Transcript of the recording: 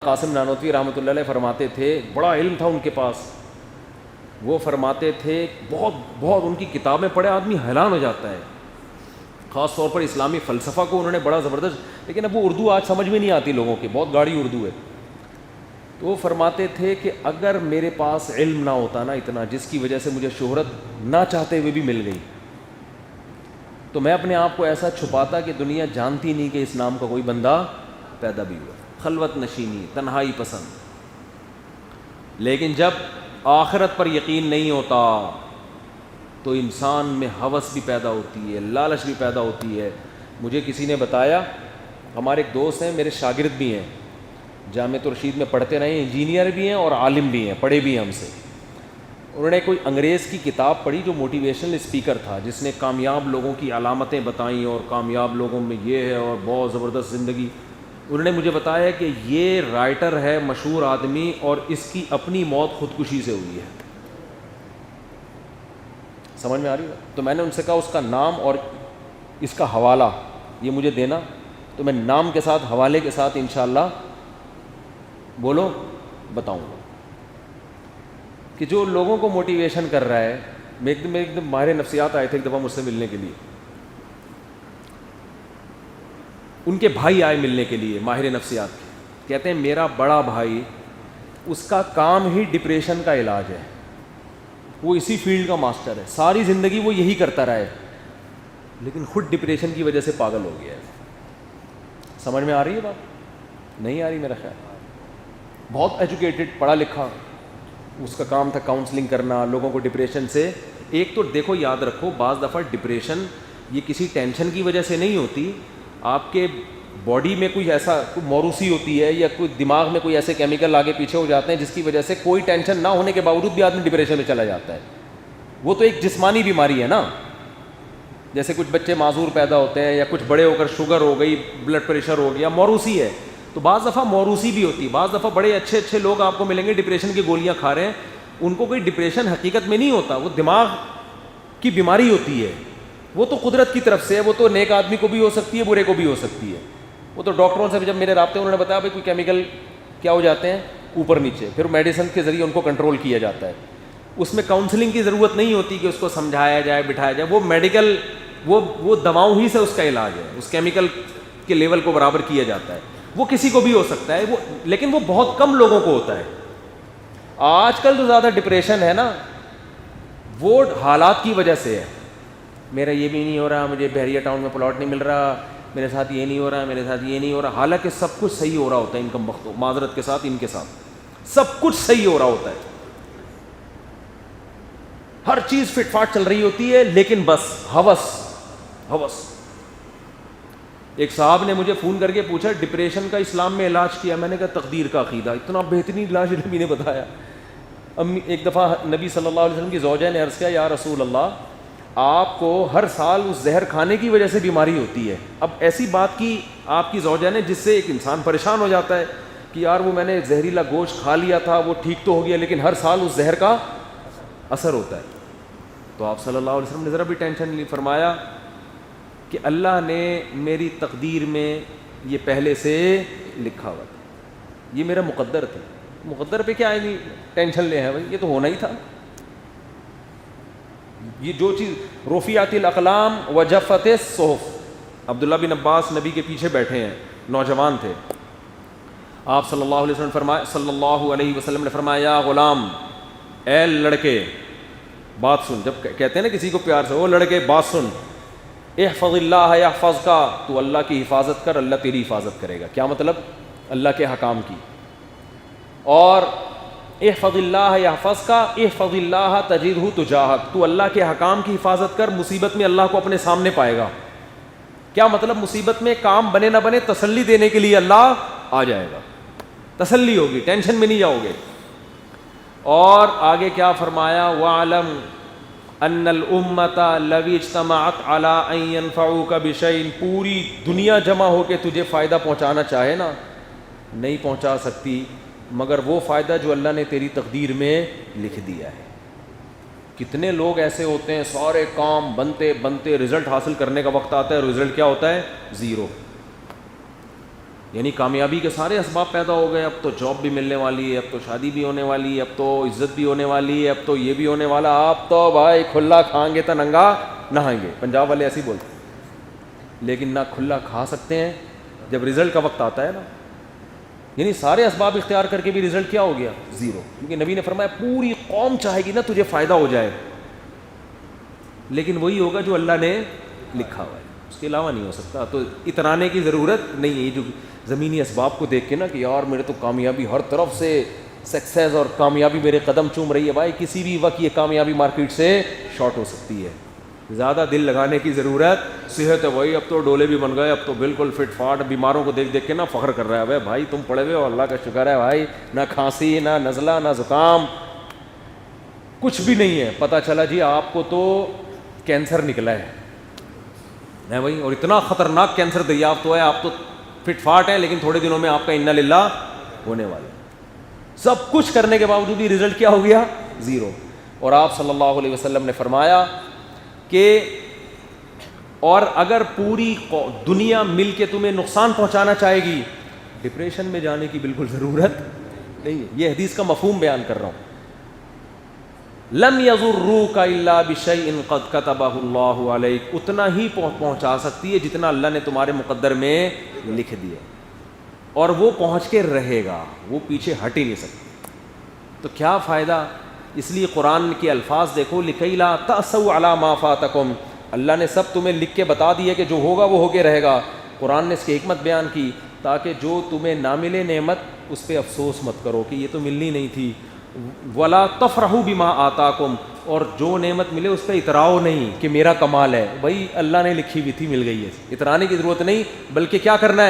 قاسم نانوتوی رحمۃ اللہ علیہ فرماتے تھے، بڑا علم تھا ان کے پاس، وہ فرماتے تھے بہت ان کی کتابیں پڑھے آدمی حیران ہو جاتا ہے، خاص طور پر اسلامی فلسفہ کو انہوں نے بڑا زبردست، لیکن اب وہ اردو آج سمجھ میں نہیں آتی لوگوں کی، بہت گاڑی اردو ہے۔ تو وہ فرماتے تھے کہ اگر میرے پاس علم نہ ہوتا نا اتنا، جس کی وجہ سے مجھے شہرت نہ چاہتے ہوئے بھی مل گئی، تو میں اپنے آپ کو ایسا چھپاتا کہ دنیا جانتی نہیں کہ اسلام کا کوئی بندہ پیدا بھی ہوا۔ خلوت نشینی، تنہائی پسند۔ لیکن جب آخرت پر یقین نہیں ہوتا تو انسان میں ہوس بھی پیدا ہوتی ہے، لالچ بھی پیدا ہوتی ہے۔ مجھے کسی نے بتایا، ہمارے ایک دوست ہیں، میرے شاگرد بھی ہیں، جامعۃ الرشید میں پڑھتے رہے ہیں، انجینئر بھی ہیں اور عالم بھی ہیں، پڑھے بھی ہیں ہم سے۔ انہوں نے کوئی انگریز کی کتاب پڑھی جو موٹیویشنل اسپیکر تھا، جس نے کامیاب لوگوں کی علامتیں بتائیں اور کامیاب لوگوں میں یہ ہے اور بہت زبردست زندگی۔ انہوں نے مجھے بتایا کہ یہ رائٹر ہے مشہور آدمی اور اس کی اپنی موت خودکشی سے ہوئی ہے۔ سمجھ میں آ رہی ہے؟ تو میں نے ان سے کہا اس کا نام اور اس کا حوالہ یہ مجھے دینا، تو میں نام کے ساتھ حوالے کے ساتھ انشاءاللہ بولو بتاؤں گا کہ جو لوگوں کو موٹیویشن کر رہا ہے۔ ایک دم ماہر نفسیات آئے تھے ایک دفعہ مجھ سے ملنے کے لیے، ان کے بھائی آئے ملنے کے لیے ماہر نفسیات کے، کہتے ہیں میرا بڑا بھائی، اس کا کام ہی ڈپریشن کا علاج ہے، وہ اسی فیلڈ کا ماسٹر ہے، ساری زندگی وہ یہی کرتا رہا ہے، لیکن خود ڈپریشن کی وجہ سے پاگل ہو گیا ہے۔ سمجھ میں آ رہی ہے بات؟ نہیں آ رہی میرا خیال۔ بہت ایجوکیٹڈ، پڑھا لکھا، اس کا کام تھا کاؤنسلنگ کرنا لوگوں کو ڈپریشن سے۔ ایک تو دیکھو یاد رکھو، بعض دفعہ ڈپریشن یہ کسی ٹینشن کی وجہ سے نہیں ہوتی، آپ کے باڈی میں کوئی ایسا کوئی موروثی ہوتی ہے یا کوئی دماغ میں کوئی ایسے کیمیکل آگے پیچھے ہو جاتے ہیں جس کی وجہ سے کوئی ٹینشن نہ ہونے کے باوجود بھی آدمی ڈپریشن میں چلا جاتا ہے۔ وہ تو ایک جسمانی بیماری ہے نا، جیسے کچھ بچے معذور پیدا ہوتے ہیں یا کچھ بڑے ہو کر شوگر ہو گئی، بلڈ پریشر ہو گیا، موروثی ہے۔ تو بعض دفعہ موروثی بھی ہوتی ہے، بعض دفعہ بڑے اچھے اچھے لوگ آپ کو ملیں گے ڈپریشن کی گولیاں کھا رہے ہیں، ان کو کوئی ڈپریشن حقیقت میں نہیں ہوتا، وہ دماغ کی بیماری ہوتی ہے، وہ تو قدرت کی طرف سے ہے، وہ تو نیک آدمی کو بھی ہو سکتی ہے، برے کو بھی ہو سکتی ہے۔ وہ تو ڈاکٹروں سے جب میرے رابطے انہوں نے بتایا بھائی کوئی کیمیکل کیا ہو جاتے ہیں اوپر نیچے، پھر میڈیسن کے ذریعے ان کو کنٹرول کیا جاتا ہے۔ اس میں کاؤنسلنگ کی ضرورت نہیں ہوتی کہ اس کو سمجھایا جائے بٹھایا جائے، وہ میڈیکل وہ دواؤں ہی سے اس کا علاج ہے، اس کیمیکل کے لیول کو برابر کیا جاتا ہے۔ وہ کسی کو بھی ہو سکتا ہے، لیکن وہ بہت کم لوگوں کو ہوتا ہے۔ آج کل تو زیادہ ڈپریشن ہے نا، وہ حالات کی وجہ سے ہے۔ میرا یہ بھی نہیں ہو رہا، مجھے بحریہ ٹاؤن میں پلاٹ نہیں مل رہا، میرے ساتھ یہ نہیں ہو رہا، میرے ساتھ یہ نہیں ہو رہا، حالانکہ سب کچھ صحیح ہو رہا ہوتا ہے، ان کم بختوں معذرت کے ساتھ ان کے ساتھ سب کچھ صحیح ہو رہا ہوتا ہے، ہر چیز فٹ فاٹ چل رہی ہوتی ہے، لیکن بس ہوس۔ ایک صاحب نے مجھے فون کر کے پوچھا ڈپریشن کا اسلام میں علاج کیا، میں نے کہا تقدیر کا عقیدہ، اتنا بہترین علاج نبی نے بتایا۔ ایک دفعہ نبی صلی اللہ علیہ وسلم کی زوجہ نے عرض کیا یا رسول اللہ، آپ کو ہر سال اس زہر کھانے کی وجہ سے بیماری ہوتی ہے۔ اب ایسی بات کی آپ کی زوجہ نے جس سے ایک انسان پریشان ہو جاتا ہے کہ یار وہ میں نے زہریلا گوشت کھا لیا تھا، وہ ٹھیک تو ہو گیا، لیکن ہر سال اس زہر کا اثر ہوتا ہے۔ تو آپ صلی اللہ علیہ وسلم نے ذرا بھی ٹینشن نہیں، فرمایا کہ اللہ نے میری تقدیر میں یہ پہلے سے لکھا ہوا تھا، یہ میرا مقدر تھا، مقدر پہ کیا ہے ٹینشن لے ہیں بھائی، یہ تو ہونا ہی تھا۔ یہ جو چیز رفعت الاقلام وجفت الصحف، عبداللہ بن عباس نبی کے پیچھے بیٹھے ہیں، نوجوان تھے، آپ صلی اللہ علیہ وسلم نے فرمایا یا غلام، اے لڑکے بات سن، جب کہتے ہیں نا کسی کو پیار سے، وہ لڑکے بات سن، احفظ اللہ یحفظک، تو اللہ کی حفاظت کر، اللہ تیری حفاظت کرے گا۔ کیا مطلب؟ اللہ کے حکام کی۔ اور احفظ اللہ یحفظک، احفظ اللہ تجدہ تجاہک، تو اللہ کے حکام کی حفاظت کر، مصیبت میں اللہ کو اپنے سامنے پائے گا۔ کیا مطلب؟ مصیبت میں کام بنے نہ بنے تسلی دینے کے لیے اللہ آ جائے گا، تسلی ہوگی، ٹینشن میں نہیں جاؤ گے۔ اور آگے کیا فرمایا؟ وَاعْلَمْ ان الامت لو اجتمعت علی ان ينفعوک بشیء، پوری دنیا جمع ہو کے تجھے فائدہ پہنچانا چاہے نا، نہیں پہنچا سکتی مگر وہ فائدہ جو اللہ نے تیری تقدیر میں لکھ دیا ہے۔ کتنے لوگ ایسے ہوتے ہیں سارے کام بنتے بنتے رزلٹ حاصل کرنے کا وقت آتا ہے، رزلٹ کیا ہوتا ہے؟ زیرو۔ یعنی کامیابی کے سارے اسباب پیدا ہو گئے, اب تو جاب بھی ملنے والی ہے, اب تو شادی بھی ہونے والی ہے, اب تو عزت بھی ہونے والی ہے, اب تو یہ بھی ہونے والا, آپ تو بھائی کھلا کھائیں گے تو ننگا نہائیں گے, پنجاب والے ایسے ہی بولتے ہیں. لیکن نہ کھلا کھا سکتے ہیں جب رزلٹ کا وقت آتا ہے نا. یعنی سارے اسباب اختیار کر کے بھی رزلٹ کیا ہو گیا؟ زیرو. کیونکہ نبی نے فرمایا پوری قوم چاہے گی نا تجھے فائدہ ہو جائے, لیکن وہی ہوگا جو اللہ نے لکھا ہوا ہے, اس کے علاوہ نہیں ہو سکتا. تو اترانے کی ضرورت نہیں ہے. یہ جو زمینی اسباب کو دیکھ کے نا کہ یار میرے تو کامیابی ہر طرف سے سکسیز اور کامیابی میرے قدم چوم رہی ہے, بھائی کسی بھی وقت یہ کامیابی مارکیٹ سے شارٹ ہو سکتی ہے. زیادہ دل لگانے کی ضرورت. صحت ہے بھائی, اب تو ڈولے بھی بن گئے, اب تو بالکل فٹ فاٹ, بیماروں کو دیکھ دیکھ کے نا فخر کر رہا ہے, بھائی تم پڑے ہوئے ہو, اللہ کا شکر ہے بھائی, نہ کھانسی نہ نزلہ نہ زکام کچھ بھی نہیں ہے. پتہ چلا جی آپ کو تو کینسر نکلا ہے بھائی, اور اتنا خطرناک کینسر دریافت ہوا ہے, آپ تو فٹ فاٹ ہیں لیکن تھوڑے دنوں میں آپ کا انا للہ ہونے والا ہے. سب کچھ کرنے کے باوجود بھی رزلٹ کیا ہو گیا؟ زیرو. اور آپ صلی اللہ علیہ وسلم نے فرمایا کہ اور اگر پوری دنیا مل کے تمہیں نقصان پہنچانا چاہے گی, ڈپریشن میں جانے کی بالکل ضرورت نہیں ہے. یہ حدیث کا مفہوم بیان کر رہا ہوں. لم یضروک الا بشیء قد کتبہ اللہ علیک, اتنا ہی پہنچا سکتی ہے جتنا اللہ نے تمہارے مقدر میں لکھ دیا, اور وہ پہنچ کے رہے گا, وہ پیچھے ہٹ ہی نہیں سکتا. تو کیا فائدہ؟ اس لیے قرآن کے الفاظ دیکھو, لکی لا تأسوا علی ما فاتکم, اللہ نے سب تمہیں لکھ کے بتا دیا کہ جو ہوگا وہ ہو کے رہے گا. قرآن نے اس کی حکمت بیان کی تاکہ جو تمہیں نہ ملے نعمت اس پہ افسوس مت کرو کہ یہ تو ملنی نہیں تھی. ولا تفرحوا بما آتاکم, اور جو نعمت ملے اس پہ اتراؤ نہیں کہ میرا کمال ہے, بھائی اللہ نے لکھی ہوئی تھی مل گئی ہے, اترانے کی ضرورت نہیں, بلکہ کیا کرنا ہے؟